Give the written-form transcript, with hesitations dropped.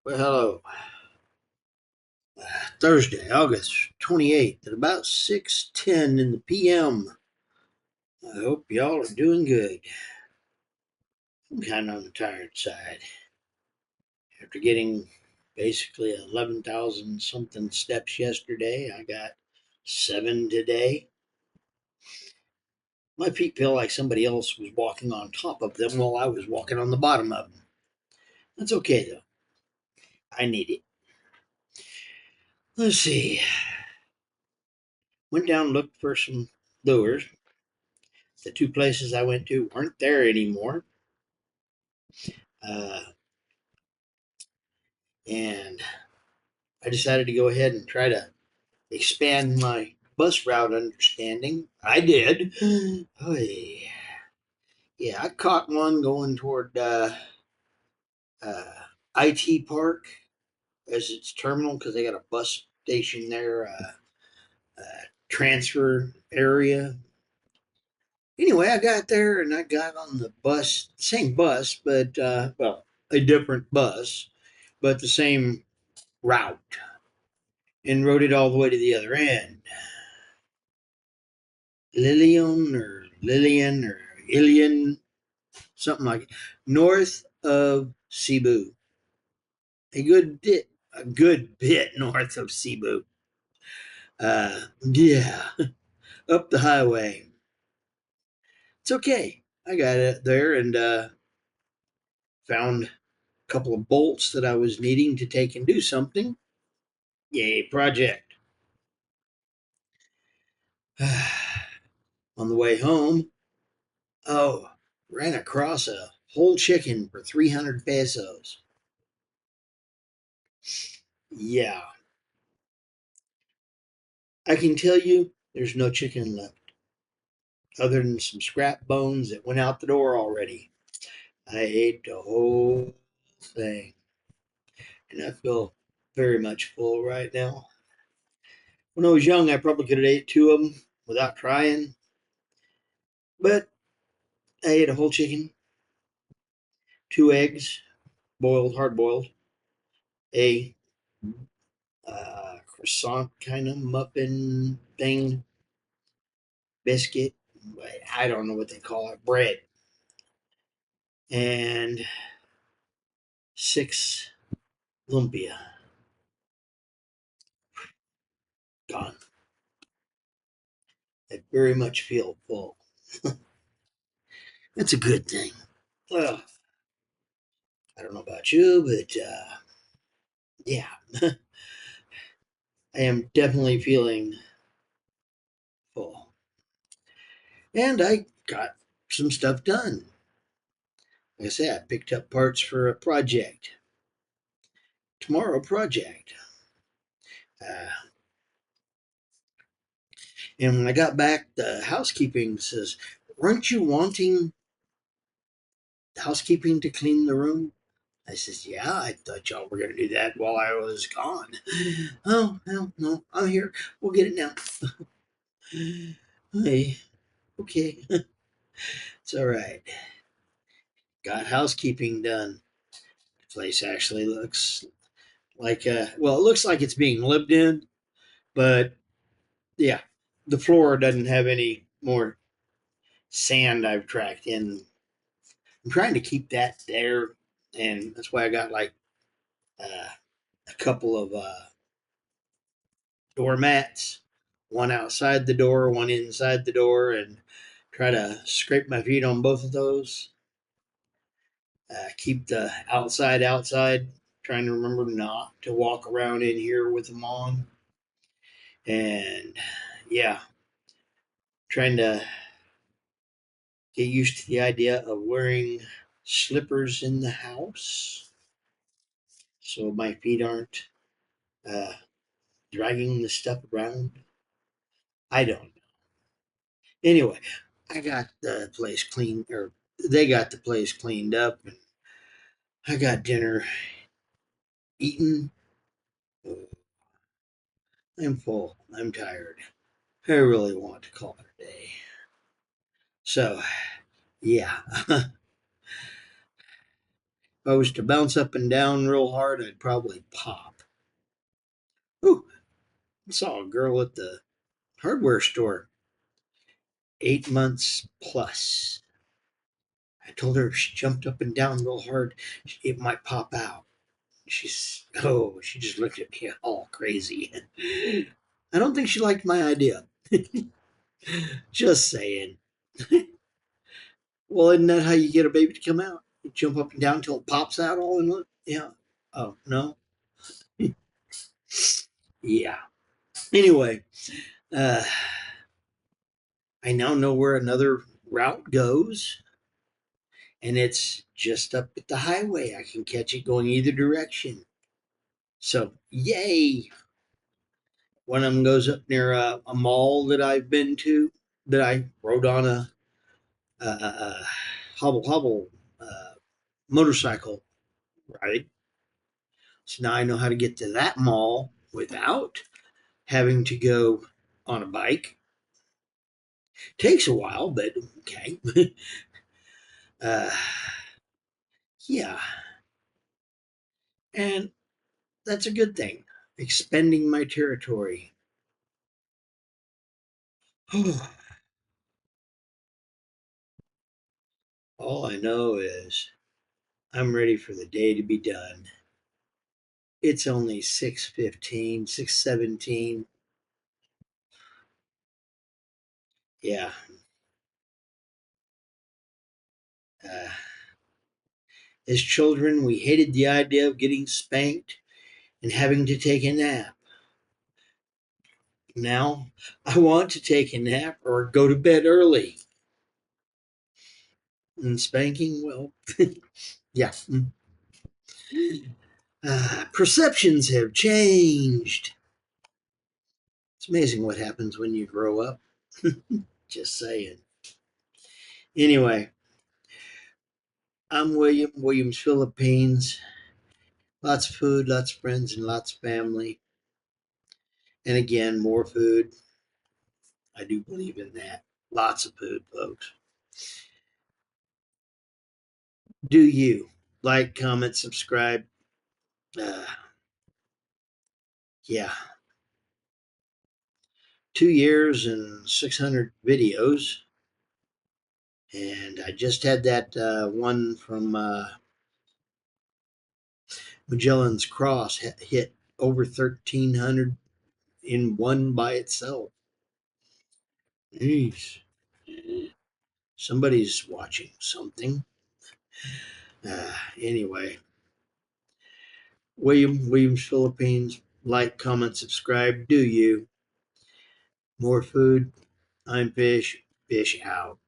Well, hello. Thursday, August 28th at about 6:10 in the PM. I hope y'all are doing good. I'm kind of on the tired side. After getting basically 11,000 something steps yesterday, I got 7 today. My feet feel like somebody else was walking on top of them while I was walking on the bottom of them. That's okay though. I need it. Let's see. Went down and looked for some lures. The two places I went to weren't there anymore. Uh, and I decided to go ahead and try to expand my bus route understanding. I did. Oh, yeah, I caught one going toward uh, IT Park as its terminal because they got a bus station there, transfer area. Anyway, I got there and I got on the bus, same bus, but well, a different bus, but the same route, and rode it all the way to the other end. Lillian or Ilian, something like it, north of Cebu. A good bit north of Cebu. Yeah, up the highway. It's okay. I got it there and found a couple of bolts that I was needing to take and do something. Yay, project. On the way home, oh, ran across a whole chicken for 300 pesos. Yeah, I can tell you there's no chicken left other than some scrap bones that went out the door already. I ate the whole thing, and I feel very much full right now. When I was young, I probably could have ate two of them without trying, but I ate a whole chicken, two eggs, boiled, hard boiled, a croissant kind of muffin thing, biscuit. I don't know what they call it, bread, and six lumpia. Gone. I very much feel full. That's a good thing. Well, I don't know about you, but yeah, I am definitely feeling full. And I got some stuff done. Like I said, I picked up parts for a project. Tomorrow project. Uh, and when I got back, the housekeeping says, "Weren't you wanting housekeeping to clean the room?" I says, "Yeah, I thought y'all were going to do that while I was gone." "Oh, well, no, I'm here. We'll get it now." Hey, okay. It's all right. Got housekeeping done. The place actually looks like, well, it looks like it's being lived in, but yeah, the floor doesn't have any more sand I've tracked in. I'm trying to keep that there, and that's why I got like uh, a couple of doormats, one outside the door, one inside the door, and try to scrape my feet on both of those. Keep the outside, trying to remember not to walk around in here with them on. And yeah, trying to get used to the idea of wearing slippers in the house so my feet aren't uh, dragging the stuff around. I don't know. Anyway, I got the place cleaned, or they got the place cleaned up, and I got dinner eaten. I'm full. I'm tired. I really want to call it a day. So, yeah, If I was to bounce up and down real hard, I'd probably pop. Ooh, I saw a girl at the hardware store, 8 months plus. I told her if she jumped up and down real hard, it might pop out. She just looked at me all crazy. I don't think she liked my idea. Just saying. Well, isn't that how you get a baby to come out? You jump up and down until it pops out all in one? Yeah. Oh, no? Yeah. Anyway, uh, I now know where another route goes, and it's just up at the highway. I can catch it going either direction. So, yay! One of them goes up near a mall that I've been to, that I rode on a hobble hobble motorcycle ride. So now I know how to get to that mall without having to go on a bike. Takes a while, but okay. uh, yeah, and that's a good thing. Expanding my territory. All I know is I'm ready for the day to be done. It's only 6:15, 6:17. Yeah. Uh, as children, we hated the idea of getting spanked and having to take a nap. Now, I want to take a nap or go to bed early. And spanking, well, yeah. Perceptions have changed. It's amazing what happens when you grow up. Just saying. Anyway, I'm William, Williams, Philippines. Lots of food, lots of friends, and lots of family. And again, more food. I do believe in that. Lots of food, folks. Do you like, comment, subscribe? Uh, yeah, 2 years and 600 videos. And I just had that one from Magellan's Cross hit over 1,300 in one by itself. Jeez. Somebody's watching something. Anyway, Williams, Philippines. Like, comment, subscribe. Do you? More food. I'm Fish. Fish out.